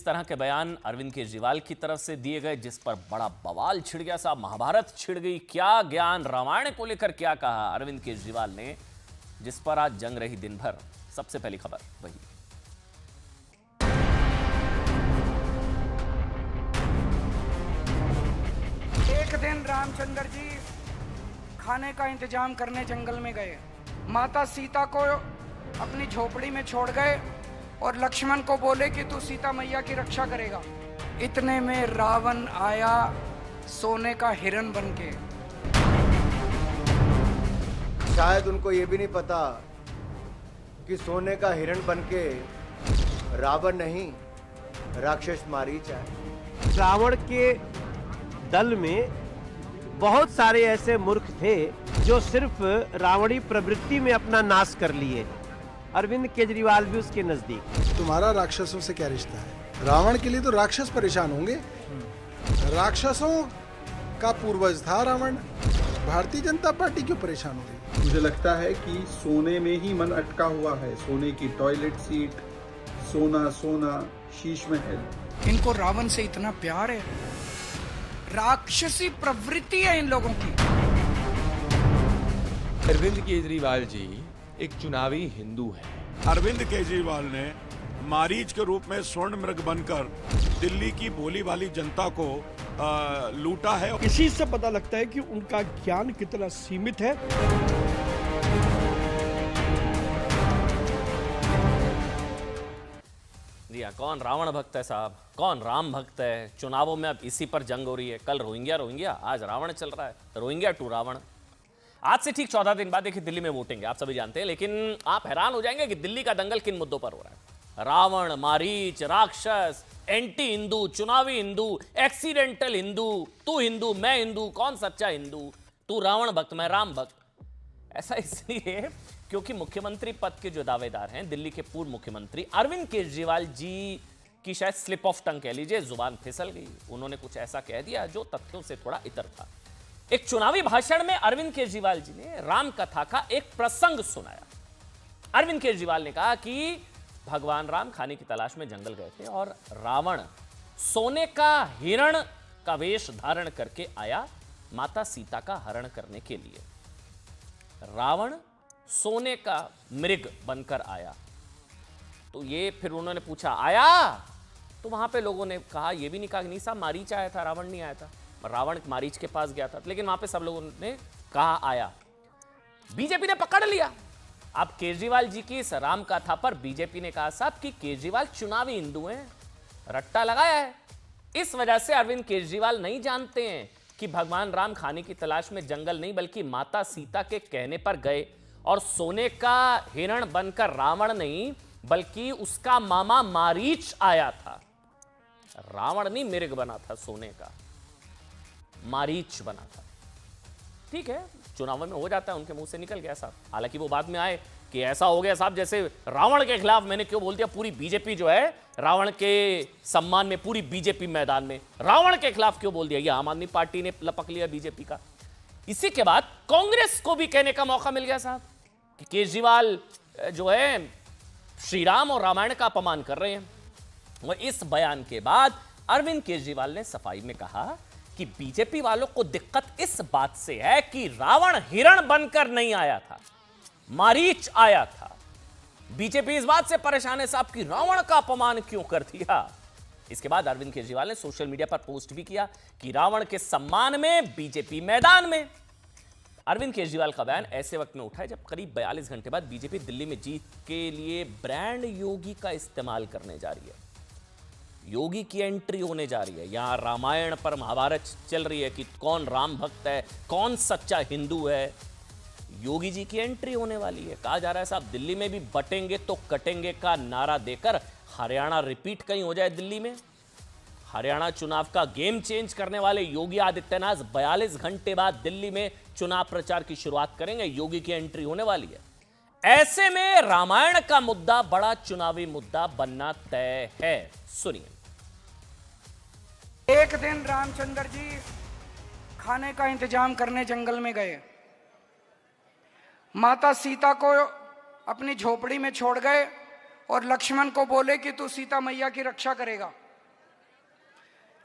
इस तरह के बयान अरविंद केजरीवाल की तरफ से दिए गए, जिस पर बड़ा बवाल छिड़ गया। साहब, महाभारत छिड़ गई। क्या ज्ञान रामायण को लेकर क्या कहा अरविंद केजरीवाल ने, जिस पर आज जंग रही दिन भर। सबसे पहली खबर वही। एक दिन रामचंद्र जी खाने का इंतजाम करने जंगल में गए। माता सीता को अपनी झोपड़ी में छोड़ गए और लक्ष्मण को बोले कि तू सीता मैया की रक्षा करेगा। इतने में रावण आया सोने का हिरण बनके। शायद उनको ये भी नहीं पता कि सोने का हिरण बनके रावण नहीं, राक्षस मारीच है। रावण के दल में बहुत सारे ऐसे मूर्ख थे जो सिर्फ रावणी प्रवृत्ति में अपना नाश कर लिए। अरविंद केजरीवाल भी उसके नजदीक। तुम्हारा राक्षसों से क्या रिश्ता है? रावण के लिए तो राक्षस परेशान होंगे। राक्षसों का पूर्वज था रावण। भारतीय जनता पार्टी क्यों परेशान हो रही? मुझे लगता है कि सोने में ही मन अटका हुआ है। सोने की टॉयलेट सीट, सोना सोना, शीश महल। इनको रावण से इतना प्यार है। राक्षसी प्रवृत्ति है इन लोगों की। अरविंद केजरीवाल जी एक चुनावी हिंदू है। अरविंद केजरीवाल ने मारीच के रूप में स्वर्ण मृग बनकर दिल्ली की भोली भाली जनता को लूटा है। इसी से पता लगता है कि उनका ज्ञान कितना सीमित है। जी हाँ, कौन रावण भक्त है साहब, कौन राम भक्त है। चुनावों में अब इसी पर जंग हो रही है। कल रोहिंग्या, आज रावण चल रहा है। Rohingya to Ravan. आज से ठीक 14 दिन बाद देखिए दिल्ली में वोटिंग है, आप सभी जानते हैं। लेकिन आप हैरान हो जाएंगे कि दिल्ली का दंगल किन मुद्दों पर हो रहा है। रावण, मारीच, राक्षस, एंटी हिंदू, चुनावी हिंदू, एक्सीडेंटल हिंदू, तू हिंदू मैं हिंदू, कौन सच्चा हिंदू, तू रावण भक्त मैं राम भक्त। ऐसा इसलिए क्योंकि मुख्यमंत्री पद के जो दावेदार हैं, दिल्ली के पूर्व मुख्यमंत्री अरविंद केजरीवाल जी की शायद स्लिप ऑफ टंग कह लीजिए, जुबान फिसल गई। उन्होंने कुछ ऐसा कह दिया जो तथ्यों से थोड़ा इतर था। एक चुनावी भाषण में अरविंद केजरीवाल जी ने राम कथा का एक प्रसंग सुनाया। अरविंद केजरीवाल ने कहा कि भगवान राम खाने की तलाश में जंगल गए थे और रावण सोने का हिरण का वेश धारण करके आया माता सीता का हरण करने के लिए। रावण सोने का मृग बनकर आया। तो ये फिर उन्होंने पूछा आया, तो वहां पे लोगों ने कहा, ये भी नहीं कहा नहीं साहब मारीच आया था, रावण नहीं आया था। रावण मारीच के पास गया था, लेकिन वहां पे सब लोगों ने कहा आया। बीजेपी ने पकड़ लिया। अब केजरीवाल जी की इस राम कथा पर बीजेपी ने कहा साहब कि केजरीवाल चुनावी हिंदू हैं, रट्टा लगाया है। इस वजह से अरविंद केजरीवाल नहीं जानते हैं कि भगवान राम खाने की तलाश में जंगल नहीं बल्कि माता सीता के कहने पर गए और सोने का हिरण बनकर रावण नहीं बल्कि उसका मामा मारीच आया था। रावण नहीं मृग बना था, सोने का मारीच बना था। ठीक है, चुनाव में हो जाता है, उनके मुंह से निकल गया साहब। हालांकि वो बाद में आए कि ऐसा हो गया साहब जैसे रावण के खिलाफ मैंने क्यों बोल दिया, पूरी बीजेपी जो है रावण के सम्मान में, पूरी बीजेपी मैदान में रावण के खिलाफ क्यों बोल दिया। ये आम आदमी पार्टी ने लपक लिया बीजेपी का। इसी के बाद कांग्रेस को भी कहने का मौका मिल गया साहब कि केजरीवाल जो है श्री राम और रामायण का अपमान कर रहे हैं। वह इस बयान के बाद अरविंद केजरीवाल ने सफाई में कहा कि बीजेपी वालों को दिक्कत इस बात से है कि रावण हिरण बनकर नहीं आया था, मारीच आया था। बीजेपी इस बात से परेशान है साहब कि रावण का अपमान क्यों कर दिया। इसके बाद अरविंद केजरीवाल ने सोशल मीडिया पर पोस्ट भी किया कि रावण के सम्मान में बीजेपी मैदान में। अरविंद केजरीवाल का बयान ऐसे वक्त में उठा है जब करीब 42 घंटे बाद बीजेपी दिल्ली में जीत के लिए ब्रांड योगी का इस्तेमाल करने जा रही है। योगी की एंट्री होने जा रही है। यहां रामायण पर महाभारत चल रही है कि कौन राम भक्त है, कौन सच्चा हिंदू है। योगी जी की एंट्री होने वाली है। कहा जा रहा है साहब दिल्ली में भी बटेंगे तो कटेंगे का नारा देकर हरियाणा रिपीट कहीं हो जाए दिल्ली में। हरियाणा चुनाव का गेम चेंज करने वाले योगी आदित्यनाथ 42 घंटे बाद दिल्ली में चुनाव प्रचार की शुरुआत करेंगे। योगी की एंट्री होने वाली है। ऐसे में रामायण का मुद्दा बड़ा चुनावी मुद्दा बनना तय है। सुनिए। एक दिन रामचंद्र जी खाने का इंतजाम करने जंगल में गए। माता सीता को अपनी झोपड़ी में छोड़ गए और लक्ष्मण को बोले कि तू सीता मैया की रक्षा करेगा।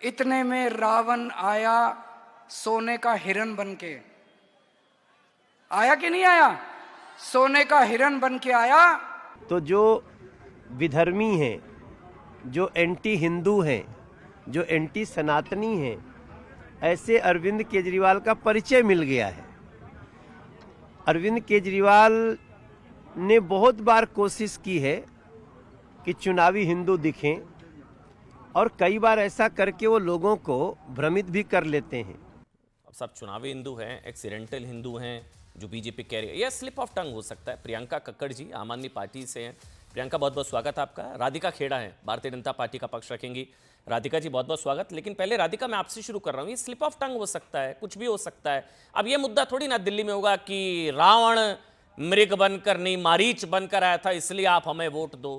इतने में रावण आया सोने का हिरण बन के। आया कि नहीं आया? सोने का हिरण बन के आया। तो जो विधर्मी हैं, जो एंटी हिंदू हैं, जो एंटी सनातनी हैं, ऐसे अरविंद केजरीवाल का परिचय मिल गया है। अरविंद केजरीवाल ने बहुत बार कोशिश की है कि चुनावी हिंदू दिखें, और कई बार ऐसा करके वो लोगों को भ्रमित भी कर लेते हैं। अब सब चुनावी हिंदू हैं, एक्सीडेंटल हिंदू हैं, जो बीजेपी कह रही है, यह स्लिप ऑफ टंग हो सकता है। प्रियंका कक्कड़ जी आम आदमी पार्टी से हैं। प्रियंका, बहुत बहुत स्वागत आपका। राधिका खेड़ा है, भारतीय जनता पार्टी का पक्ष रखेंगी। राधिका जी, बहुत बहुत स्वागत। लेकिन पहले राधिका, मैं आपसे शुरू कर रहा हूँ। ये स्लिप ऑफ टंग हो सकता है, कुछ भी हो सकता है। अब ये मुद्दा थोड़ी ना दिल्ली में होगा कि रावण मृग बनकर नहीं मारीच बनकर आया था, इसलिए आप हमें वोट दो।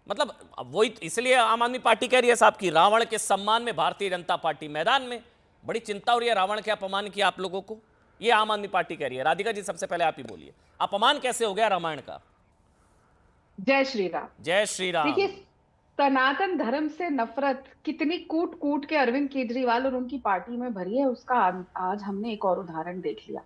मतलब वही, इसलिए आम आदमी पार्टी कह रही है साहब कि रावण के सम्मान में भारतीय जनता पार्टी मैदान में। बड़ी चिंता हो रही है रावण के अपमान किया आप लोगों को, ये आम आदमी पार्टी कह रही है। राधिका जी, सबसे पहले आप ही बोलिए, अपमान कैसे हो गया रामायण का? जय श्री राम। जय श्री राम। देखिए, सनातन धर्म से नफरत कितनी कूट कूट के अरविंद केजरीवाल और उनकी पार्टी में भरी है, उसका आज हमने एक और उदाहरण देख लिया।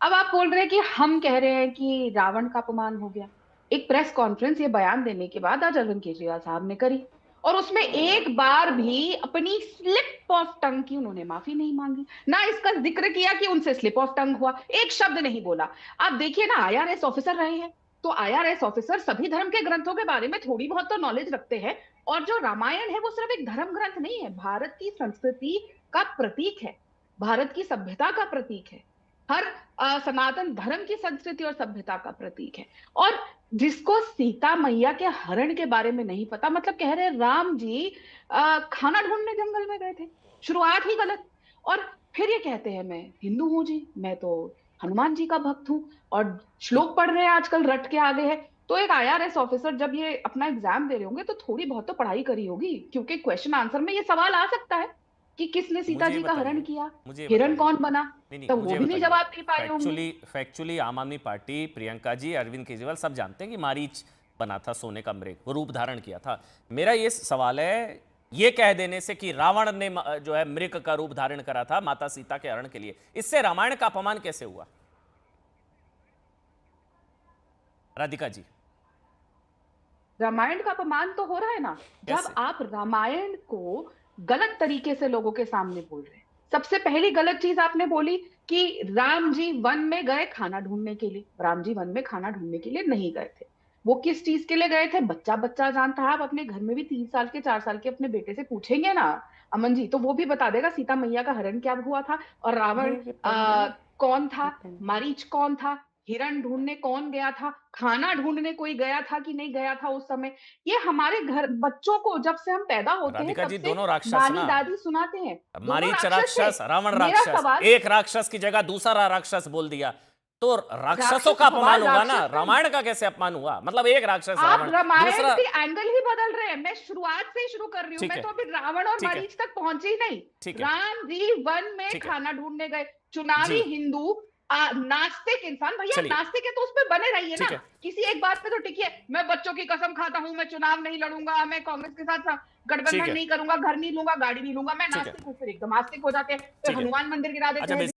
अब आप बोल रहे हैं कि हम कह रहे हैं कि रावण का अपमान हो गया। एक प्रेस कॉन्फ्रेंस ये बयान देने के बाद आज अरविंद केजरीवाल साहब ने करी, और उसमें एक बार भी अपनी स्लिप ऑफ टंग की उन्होंने माफी नहीं मांगी, ना इसका जिक्र किया कि उनसे स्लिप ऑफ टंग हुआ, एक शब्द नहीं बोला। आप देखिए ना, IRS ऑफिसर रहे हैं, तो IRS ऑफिसर सभी धर्म के ग्रंथों के बारे में थोड़ी बहुत तो नॉलेज रखते हैं। और जो रामायण है वो सिर्फ एक धर्म ग्रंथ नहीं है, भारत की संस्कृति का प्रतीक है, भारत की सभ्यता का प्रतीक है, हर सनातन धर्म की संस्कृति और सभ्यता का प्रतीक है। और जिसको सीता मैया के हरण के बारे में नहीं पता, मतलब कह रहे राम जी खाना ढूंढने जंगल में गए थे, शुरुआत ही गलत। और फिर ये कहते हैं मैं हिंदू हूं जी, मैं तो हनुमान जी का भक्त हूं, और श्लोक पढ़ रहे हैं आजकल रट के आगे है। तो एक IRS ऑफिसर जब ये अपना एग्जाम दे रहे होंगे तो थोड़ी बहुत तो पढ़ाई करी होगी, क्योंकि क्वेश्चन आंसर में ये सवाल आ सकता है कि किसने सीता जी का हरण किया, हिरण कौन बना, तो वो भी नहीं जवाब दे पाए होंगे। फैक्चुअली आम आदमी पार्टी, प्रियंका जी, अरविंद केजरीवाल सब जानते हैं कि मारीच बना था सोने का मृग, वो रूप धारण किया था। मेरा ये सवाल है, ये कह देने से कि रावण ने जो है मृग का रूप धारण करा था माता सीता के हरण के लिए, इससे रामायण का अपमान कैसे हुआ? राधिका जी, रामायण का अपमान तो हो रहा है ना, जब आप रामायण को गलत तरीके से लोगों के सामने बोल रहे हैं। सबसे पहली गलत चीज आपने बोली कि राम जी वन में गए खाना ढूंढने के लिए। राम जी वन में खाना ढूंढने के लिए नहीं गए थे, वो किस चीज के लिए गए थे बच्चा बच्चा जानता है। आप अपने घर में भी 3 साल के 4 साल के अपने बेटे से पूछेंगे ना अमन जी, तो वो भी बता देगा सीता मैया का हरण क्या हुआ था, और रावण कौन था, मारीच कौन था, हिरण ढूंढने कौन गया था, खाना ढूंढने कोई गया था कि नहीं गया था उस समय। ये हमारे घर बच्चों को जब से हम पैदा होते हैं तब जी, से दोनों राक्षस दादी दादी सुनाते हैं। मारीच राक्षस, रावण राक्षस, एक राक्षस की जगह दूसरा राक्षस बोल दिया, तो राक्षसों का अपमान होगा ना, रामायण का कैसे अपमान हुआ? मतलब एक राक्षस आप रामायण के एंगल ही बदल रहे हैं। मैं शुरुआत से ही शुरू कर रही हूँ, मैं तो अभी रावण और मारीच तक पहुंची नहीं। राम जी वन में खाना ढूंढने गए, चुनावी हिंदू नास्तिक इंसान, भैया नास्तिक है तो उस पर बने रहिए ना, किसी एक बात पे तो टिकिए। मैं बच्चों की कसम खाता हूँ, मैं चुनाव नहीं लड़ूंगा, मैं कांग्रेस के साथ गठबंधन नहीं करूंगा, घर नहीं लूंगा, गाड़ी नहीं लूंगा, मैं नास्तिक हूँ। फिर एकदम आस्तिक हो जाते हैं, फिर हनुमान मंदिर गिरा देते हैं।